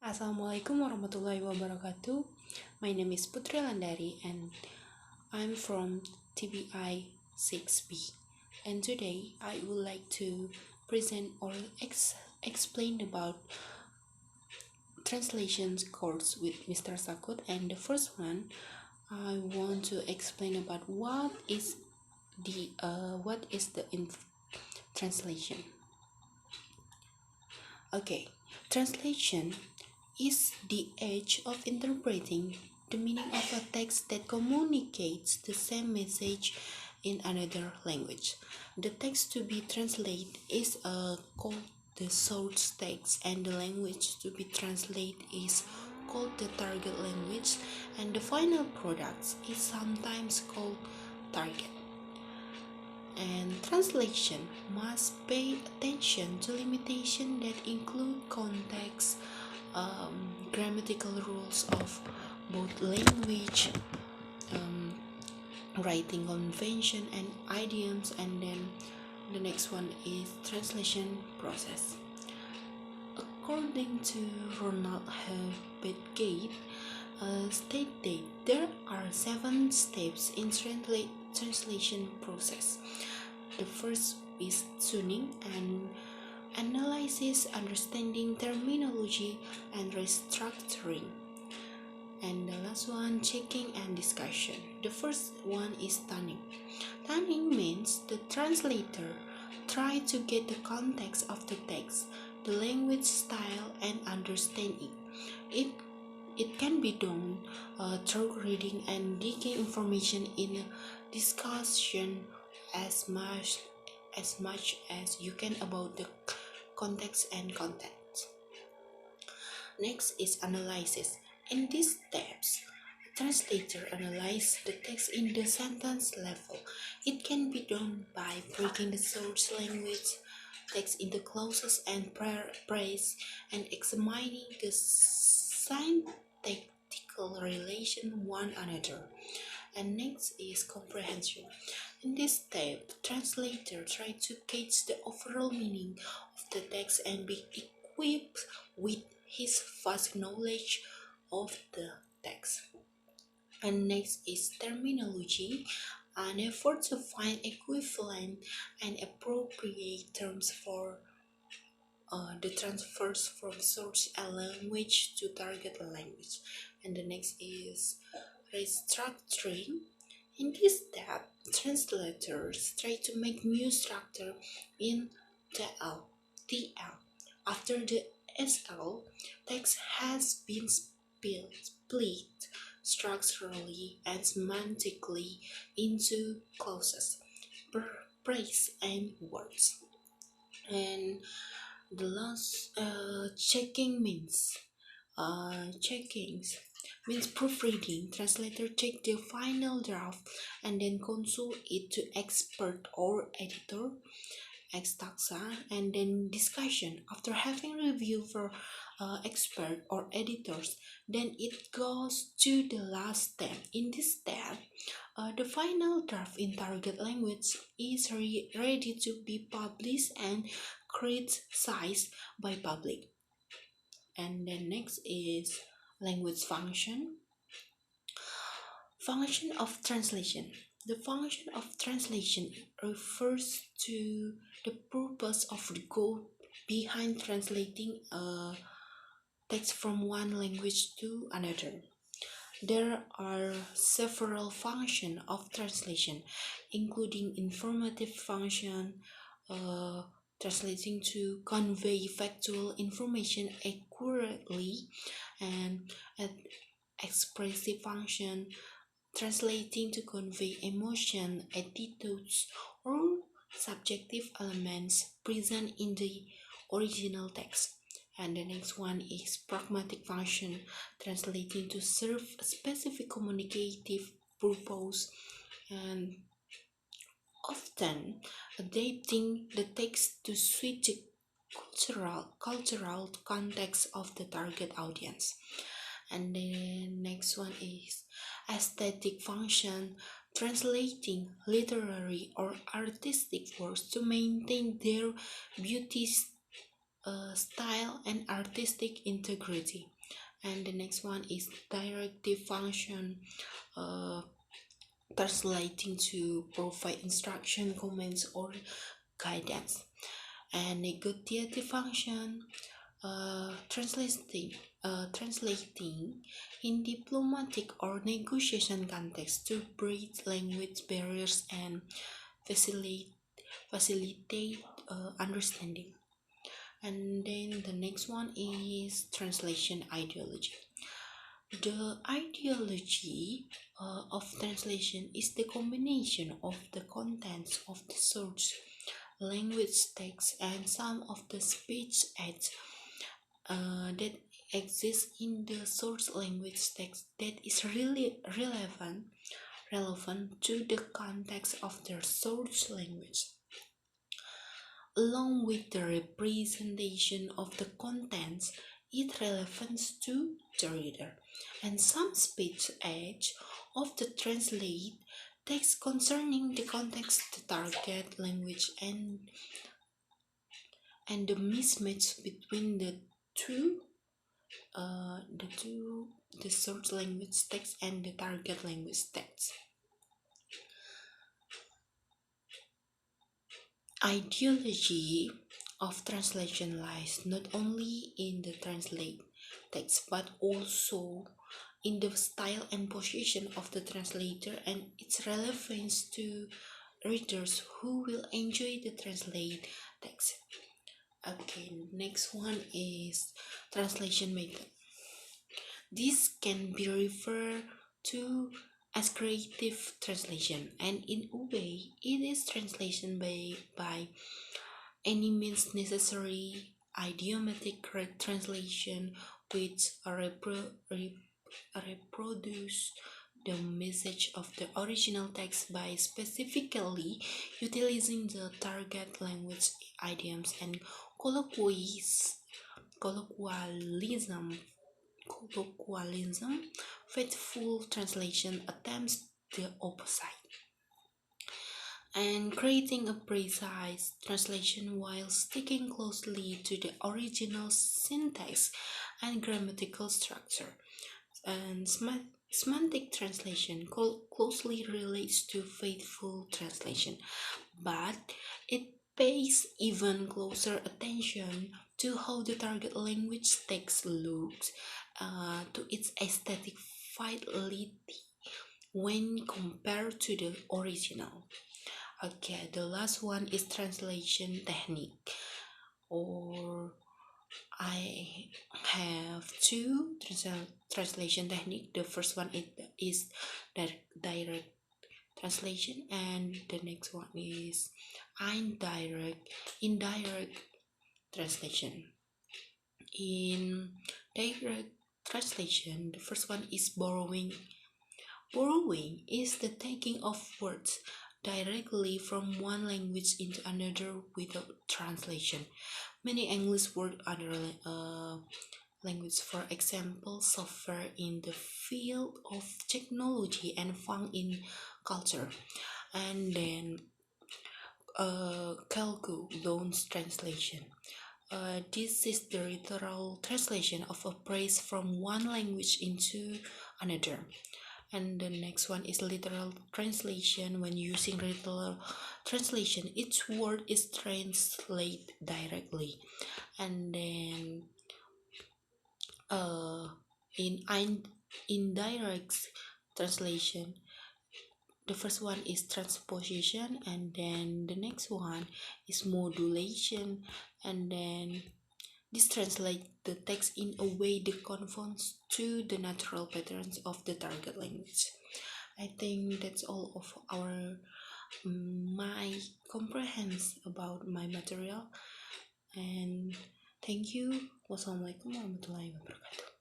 Assalamualaikum warahmatullahi wabarakatuh. My name is Putri Ulandari and I'm from TBI 6B. And today I would like to present or explain about translations course with Mr. Sakut. And the first one, I want to explain about what is the translation. Okay, translation is the age of interpreting the meaning of a text that communicates the same message in another language. The text to be translated is called the source text, and the language to be translated is called the target language, and the final product is sometimes called target. And translation must pay attention to limitations that include context, grammatical rules of both language, writing convention and idioms, and then the next one is translation process. According to Ronald Gate, stated there are 7 steps in translation process. The first is tuning and analysis, understanding terminology, and restructuring. And the last one, checking and discussion. The first one is tuning. Tuning means the translator try to get the context of the text, the language style, and understand it. It can be done through reading and digging information in a discussion as much as you can about the context and content. Next is analysis. In these steps, the translator analyzes the text in the sentence level. It can be done by breaking the source language text into clauses and phrase and examining the syntactical relation one another. And next is comprehension. In this step, the translator tries to gauge the overall meaning of the text and be equipped with his vast knowledge of the text. And next is terminology, an effort to find equivalent and appropriate terms for the transfers from source language to target language. And the next is restructuring. In this step, translators try to make new structure in TL. After the SL, text has been split structurally and semantically into clauses, phrase, and words. And the last checkings means proofreading. Translator check the final draft and then consult it to expert or editor, ex-taxa, and then discussion. After having review for expert or editors, then it goes to the last step. In this step, the final draft in target language is ready to be published and criticized by public. And then next is language function. Function of translation. The function of translation refers to the purpose of the goal behind translating a text from one language to another. There are several functions of translation, including informative function, translating to convey factual information accurately, and expressive function, translating to convey emotion, attitudes, or subjective elements present in the original text. And the next one is pragmatic function, translating to serve a specific communicative purpose and often adapting the text to suit the cultural context of the target audience. And the next one is aesthetic function, translating literary or artistic works to maintain their beauty, style, and artistic integrity. And the next one is directive function, uh, translating to provide instruction, comments, or guidance. And negotiative function, translating in diplomatic or negotiation context to bridge language barriers and facilitate understanding. And then the next one is translation ideology. The ideology of translation is the combination of the contents of the source language text and some of the speech aids that exist in the source language text that is really relevant to the context of their source language, along with the representation of the contents it relevance to the reader, and some speech aids of the translate text concerning the context, the target language, and the mismatch between two the source language text and the target language text. Ideology of translation lies not only in the translate text but also in the style and position of the translator and its relevance to readers who will enjoy the translate text. Okay, next one is translation method. This can be referred to as creative translation, and in a way, it is translation by any means necessary idiomatic translation which reproduce the message of the original text by specifically utilizing the target language idioms and colloquialism. Faithful translation attempts the opposite and creating a precise translation while sticking closely to the original syntax and grammatical structure. And semantic translation closely relates to faithful translation, but it pays even closer attention to how the target language text looks, to its aesthetic fidelity when compared to the original. Okay, the last one is translation technique, or I have two translation technique. The first one is direct translation, and the next one is indirect translation. In direct translation, the first one is borrowing. Borrowing is the taking of words directly from one language into another without translation. Many English words under language, for example, software in the field of technology and funk in culture. And then Calco loans translation. This is the literal translation of a phrase from one language into another. And the next one is literal translation. When using literal translation, each word is translated directly. And then in indirect translation, the first one is transposition, and then the next one is modulation, and then this translates the text in a way that conforms to the natural patterns of the target language. I think that's all of my comprehension about my material, and thank you. Wassalamualaikum warahmatullahi wabarakatuh.